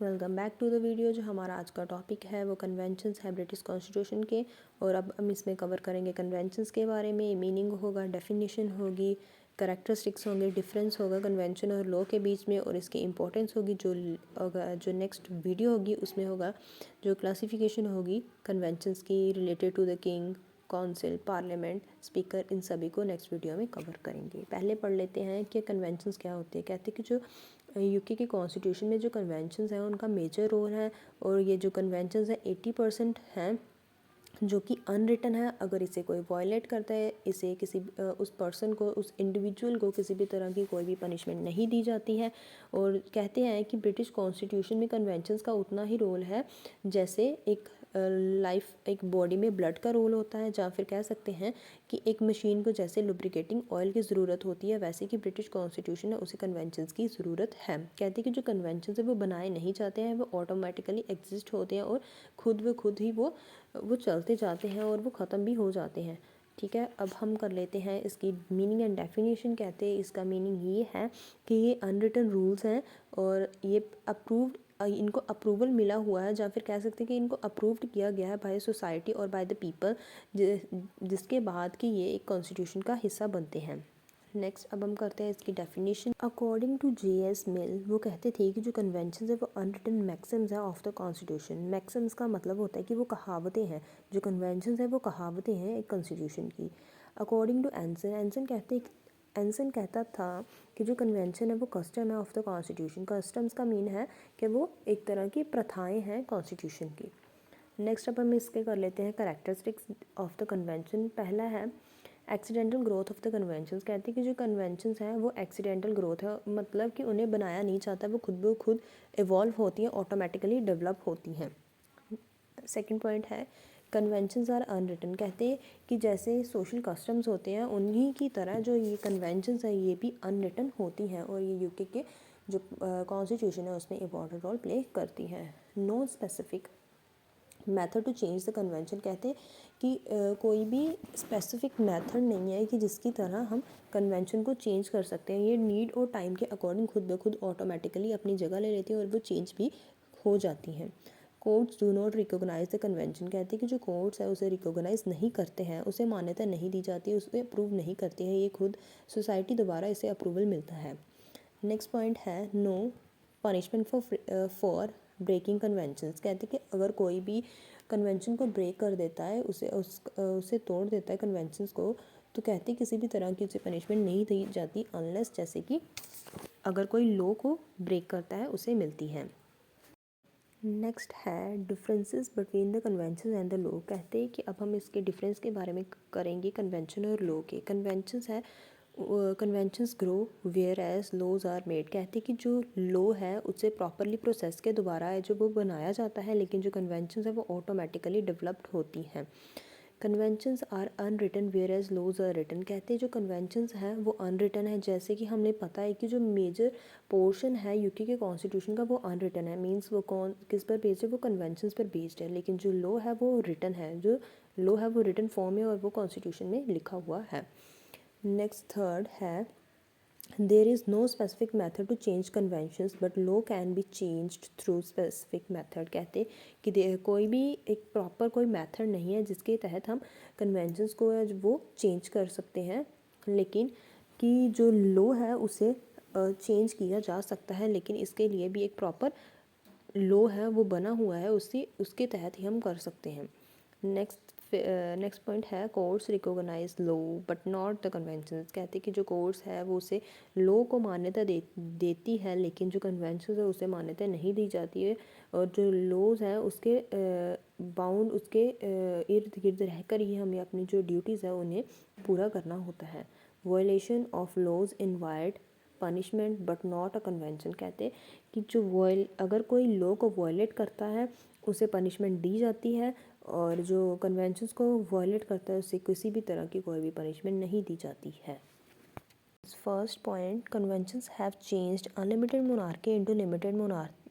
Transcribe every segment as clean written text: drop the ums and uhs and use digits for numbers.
Welcome back to the video. जो हमारा आज का टॉपिक है वो कन्वेंशंस है ब्रिटिश कॉन्स्टिट्यूशन के, और अब हम इसमें कवर करेंगे कन्वेंशंस के बारे में। मीनिंग होगा, डेफिनेशन होगी, करैक्टरिस्टिक्स होंगे, डिफरेंस होगा कन्वेंशन और लॉ के बीच में, और इसकी इंपॉर्टेंस होगी। जो नेक्स्ट वीडियो होगी उसमें होगा जो क्लासिफिकेशन होगी कन्वेंशंस की related to the king, council, parliament, speaker, इन सभी को नेक्स्ट वीडियो में कवर करेंगे। पहले पढ़ लेते हैं कि कन्वेंशंस क्या होते हैं। कहते हैं कि जो यूके के कॉन्स्टिट्यूशन में जो कन्वेंशंस हैं उनका मेजर रोल है, और ये जो कन्वेंशंस हैं 80% हैं जो कि अनरिटन है। अगर इसे कोई वायलेट करता है, इसे किसी उस पर्सन को, उस इंडिविजुअल को किसी भी तरह की कोई भी पनिशमेंट नहीं दी जाती है। और कहते हैं कि ब्रिटिश कॉन्स्टिट्यूशन में कन्वेंशंस का उतना ही रोल है जैसे एक एक बॉडी में ब्लड का रोल होता है, या फिर कह सकते हैं कि एक मशीन को जैसे लुब्रिकेटिंग ऑयल की ज़रूरत होती है, वैसे कि ब्रिटिश कॉन्स्टिट्यूशन है उसे कन्वेंशंस की ज़रूरत है। कहते हैं कि जो कन्वेंशंस है वो बनाए नहीं जाते हैं, वो ऑटोमेटिकली एग्जिस्ट होते हैं और खुद ब खुद ही वो चलते जाते हैं और वो ख़त्म भी हो जाते हैं। ठीक है, अब हम कर लेते हैं इसकी मीनिंग एंड डेफिनेशन। कहते हैं इसका मीनिंग ये है कि ये अनरिटन रूल्स हैं और ये इनको अप्रूवल मिला हुआ है, या फिर कह सकते हैं कि इनको अप्रूव्ड किया गया है बाय सोसाइटी और बाय द पीपल, जिसके बाद कि ये एक कॉन्स्टिट्यूशन का हिस्सा बनते हैं। नेक्स्ट अब हम करते हैं इसकी डेफिनेशन। According to J.S. मिल, वो कहते थे कि जो कन्वेंशन है वो अनरिटन मैक्सिम्स है ऑफ द कॉन्स्टिट्यूशन। मैक्सिम्स का मतलब होता है कि वो कहावतें हैं। जो कन्वेंशन है वो कहावतें हैं एक कॉन्स्टिट्यूशन की। अकॉर्डिंग टू एंसन कहता था कि जो कन्वेंशन है वो कस्टम है ऑफ द कॉन्स्टिट्यूशन। कस्टम्स का मीन है कि वो एक तरह की प्रथाएं हैं कॉन्स्टिट्यूशन की। नेक्स्ट अब हम इसके कर लेते हैं करैक्टरिस्टिक्स ऑफ द कन्वेंशन। पहला है accidental growth of the conventions. कहते हैं कि जो कन्वेंशंस हैं वो एक्सीडेंटल ग्रोथ है, मतलब कि उन्हें बनाया नहीं चाहता, वो खुद ब खुद इवॉल्व होती हैं, ऑटोमेटिकली डेवलप होती हैं। सेकंड पॉइंट है कन्वेंशंस आर अनरिटन। कहते हैं कि जैसे सोशल कस्टम्स होते हैं उन्हीं की तरह जो ये कन्वेंशंस हैं ये भी अनरिटन होती हैं, और ये यूके के जो कॉन्स्टिट्यूशन है उसमें इम्पॉर्टेंट रोल प्ले करती हैं। No specific method to change the convention. कहते हैं कि कोई भी स्पेसिफिक मेथड नहीं है कि जिसकी तरह हम कन्वेंशन को चेंज कर सकते हैं। ये नीड और टाइम के अकॉर्डिंग खुद ब खुद ऑटोमेटिकली अपनी जगह ले लेती हैं और वो चेंज भी हो जाती हैं। Courts do not recognise the convention. कहते हैं कि जो कोर्ट्स है उसे रिकोगनाइज नहीं करते हैं, उसे मान्यता नहीं दी जाती, उसे अप्रूव नहीं करते हैं, ये खुद सोसाइटी द्वारा इसे अप्रूवल मिलता है। नेक्स्ट पॉइंट है no punishment for breaking conventions. कहते हैं कि अगर कोई भी कन्वेंशन को ब्रेक कर देता है, उसे तोड़ देता है कन्वेंशंस को, तो कहते हैं किसी भी तरह की उसे पनिशमेंट नहीं दी जाती, अनलेस जैसे कि अगर कोई लॉ को ब्रेक करता है उसे मिलती है। नेक्स्ट है differences between the convention and the law. कहते हैं कि अब हम इसके डिफरेंस के बारे में करेंगे कन्वेंशन और लॉ के। Conventions grow whereas laws are made. कहते हैं कि जो लॉ है उसे प्रॉपरली प्रोसेस के द्वारा है जो वो बनाया जाता है, लेकिन जो कन्वेंशंस है वो ऑटोमेटिकली डेवलप्ड होती हैं। Conventions are unwritten whereas laws are written. कहते हैं जो कन्वेंशंस हैं वो अनरिटन है, जैसे कि हमें पता है कि जो मेजर पोर्शन है यूके के कॉन्स्टिट्यूशन का वो अनरिटन है। मींस वो किस पर बेस्ड है, वो कन्वेंशंस पर बेस्ड है, लेकिन जो लॉ है वो रिटन है। जो लॉ है वो रिटन फॉर्म में और वो कॉन्स्टिट्यूशन में लिखा हुआ है। नेक्स्ट थर्ड है there is no specific method to change conventions but law can be changed through specific method. कहते कि कोई भी एक प्रॉपर कोई मेथड नहीं है जिसके तहत हम कन्वेंशंस को वो चेंज कर सकते हैं, लेकिन कि जो लॉ है उसे चेंज किया जा सकता है, लेकिन इसके लिए भी एक प्रॉपर लॉ है वो बना हुआ है, उसके तहत ही हम कर सकते हैं। नेक्स्ट पॉइंट है courts recognise law but not the conventions. कहते हैं कि जो कोर्ट्स है वो उसे लॉ को मान्यता देती है, लेकिन जो कन्वेंशंस है उसे मान्यता नहीं दी जाती है, और जो लॉज है उसके बाउंड उसके इर्द गिर्द रहकर ही हमें अपनी जो ड्यूटीज़ है उन्हें पूरा करना होता है। Violation of laws invite punishment but not a convention. कहते हैं कि अगर कोई लॉ को वायलेट करता है उसे पनिशमेंट दी जाती है, और जो कन्वेंशंस को वायलेट करता है उसे किसी भी तरह की कोई भी पनिशमेंट नहीं दी जाती है। Conventions. First point, conventions have changed unlimited monarchy into limited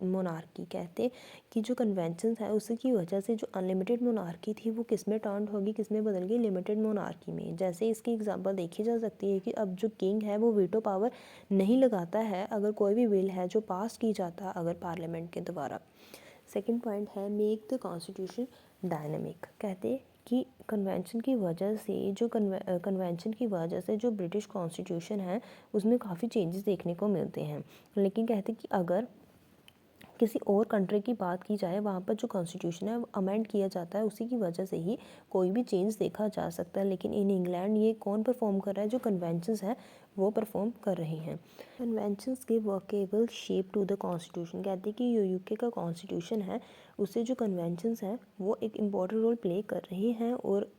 monarchy. कहते कि जो कन्वेंशंस है उसकी वजह से जो अनलिमिटेड मोनार्की थी वो किस में टर्न होगी, किस में बदल गई, लिमिटेड मोनार्की में। जैसे इसकी एग्जांपल देखी जा सकती है कि अब जो किंग है वो वीटो पावर नहीं लगाता है अगर कोई भी बिल है जो पास की जाता है अगर पार्लियामेंट के द्वारा। सेकेंड पॉइंट है मेक द कॉन्स्टिट्यूशन डायनेमिक। कहते कि कन्वेंशन की वजह से जो कन्वेंशन की वजह से जो ब्रिटिश कॉन्स्टिट्यूशन है उसमें काफ़ी चेंजेस देखने को मिलते हैं। लेकिन कहते कि अगर किसी और कंट्री की बात की जाए वहाँ पर जो कॉन्स्टिट्यूशन है वो अमेंड किया जाता है, उसी की वजह से ही कोई भी चेंज देखा जा सकता है। लेकिन इन इंग्लैंड ये कौन परफॉर्म कर रहा है, जो कन्वेंशंस हैं वो परफॉर्म कर रहे हैं। कन्वेंशंस के workable shape to the constitution. कहते हैं कि जो यूके का कॉन्स्टिट्यूशन है उससे जो कन्वेंशंस हैं वो एक इम्पॉर्टेंट रोल प्ले कर रहे हैं और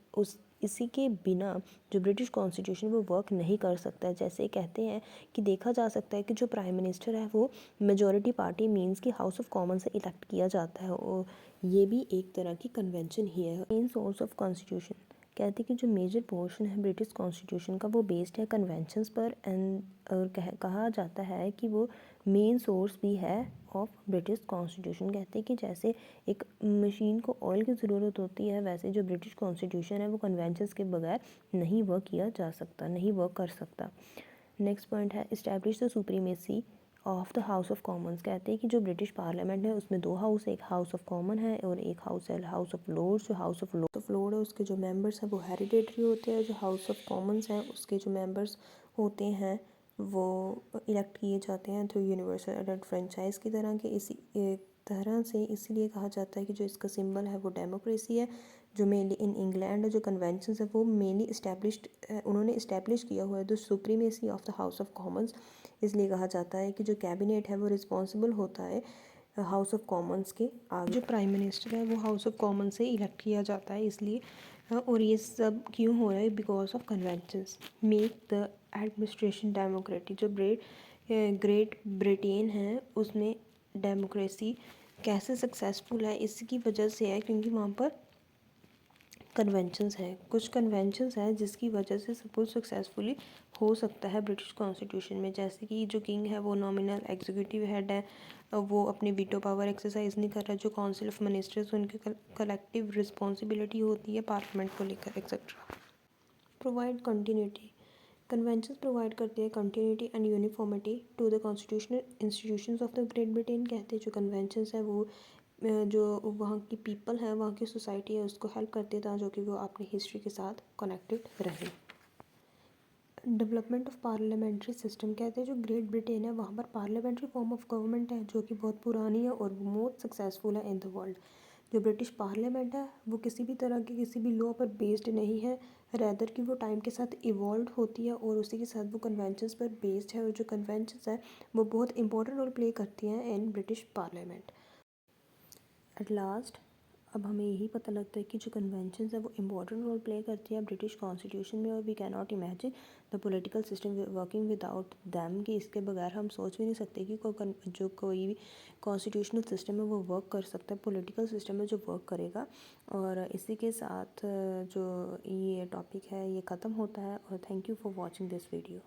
इसी के बिना जो ब्रिटिश कॉन्स्टिट्यूशन वो वर्क नहीं कर सकता। जैसे कहते हैं कि देखा जा सकता है कि जो प्राइम मिनिस्टर है वो मेजॉरिटी पार्टी मींस कि हाउस ऑफ कॉमन से इलेक्ट किया जाता है और ये भी एक तरह की कन्वेंशन ही है। Main source of constitution. कहते हैं कि जो मेजर पोर्शन है ब्रिटिश कॉन्स्टिट्यूशन का वो बेस्ड है कन्वेंशंस पर एंड और कहा जाता है कि वो मेन सोर्स भी है ऑफ ब्रिटिश कॉन्स्टिट्यूशन। कहते हैं कि जैसे एक मशीन को ऑयल की ज़रूरत होती है वैसे जो ब्रिटिश कॉन्स्टिट्यूशन है वो कन्वेंशंस के बगैर नहीं वर्क किया जा सकता, नहीं वर्क कर सकता। नेक्स्ट पॉइंट है establish the supremacy of the house of Commons. कहते हैं कि जो ब्रिटिश पार्लियामेंट है उसमें दो हाउस, एक हाउस ऑफ कॉमन है और एक हाउस है हाउस ऑफ लॉर्ड्स। जो हाउस ऑफ लॉर्ड है उसके जो मेंबर्स हैं वो हेरिडेटरी होते हैं, जो हाउस ऑफ कॉमन्स हैं उसके जो मेंबर्स होते हैं वो इलेक्ट किए जाते हैं थ्रू यूनिवर्सल एडेड फ्रेंचाइज की तरह के। इसी एक तरह से इसीलिए कहा जाता है कि जो इसका सिंबल है वो डेमोक्रेसी है। जो मेनली इन इंग्लैंड जो कन्वेंशन है वो मेनली इस्टेब्लिश्ड उन्होंने इस्टेब्लिश किया हुआ है the supremacy of the house of Commons. इसलिए कहा जाता है कि जो कैबिनेट है वो रिस्पॉन्सिबल होता है हाउस ऑफ कॉमन्स के आगे। जो प्राइम मिनिस्टर है वो हाउस ऑफ कॉमन से इलेक्ट किया जाता है इसलिए। और ये सब क्यों हो रहा है, because of conventions. Make the administration democratic. जो ग्रेट ब्रिटेन है उसमें डेमोक्रेसी कैसे सक्सेसफुल है, इसकी वजह से है क्योंकि वहाँ पर कन्वेंशंस हैं। कुछ कन्वेंशंस हैं जिसकी वजह से सब कुछ सक्सेसफुली हो सकता है ब्रिटिश कॉन्स्टिट्यूशन में। जैसे कि जो किंग है वो नॉमिनल एग्जीक्यूटिव हेड है, वो अपनी वीटो पावर एक्सरसाइज नहीं कर रहा। जो काउंसिल ऑफ मिनिस्टर्स उनकी कलेक्टिव रिस्पॉन्सिबिलिटी होती है पार्लियामेंट को लेकर etcetera. Provide continuity. Conventions provide करते हैं continuity and uniformity to the constitutional institutions of the Great Britain. कहते हैं जो कन्वेंशंस है वो जो वहाँ की पीपल है, वहाँ की सोसाइटी है उसको हेल्प करते था जो कि वो अपनी हिस्ट्री के साथ कनेक्टेड रहे। Development of parliamentary system. कहते हैं जो ग्रेट ब्रिटेन है वहाँ पर पार्लियामेंट्री फॉर्म ऑफ गवर्नमेंट है जो कि बहुत पुरानी है और मोस्ट सक्सेसफुल है इन द वर्ल्ड। जो ब्रिटिश पार्लियामेंट है वो किसी भी तरह के किसी भी लॉ पर बेस्ड नहीं है, रैदर कि वो टाइम के साथ इवॉल्व होती है और उसी के साथ वो कन्वेंशंस पर बेस्ड है। और जो कन्वेंशंस है वो बहुत इंपॉर्टेंट रोल प्ले करती हैं in British parliament. At last अब हमें यही पता लगता है कि जो कन्वेंशंस है वो इम्पोर्टेंट रोल प्ले करती है ब्रिटिश कॉन्स्टिट्यूशन में और we can not imagine the political system working without them. कि इसके बगैर हम सोच भी नहीं सकते कि जो कोई भी कॉन्स्टिट्यूशनल सिस्टम है वो वर्क कर सकता है, पॉलिटिकल सिस्टम है जो वर्क करेगा। और इसी के साथ जो ये टॉपिक है ये ख़त्म होता है और thank you for watching this video.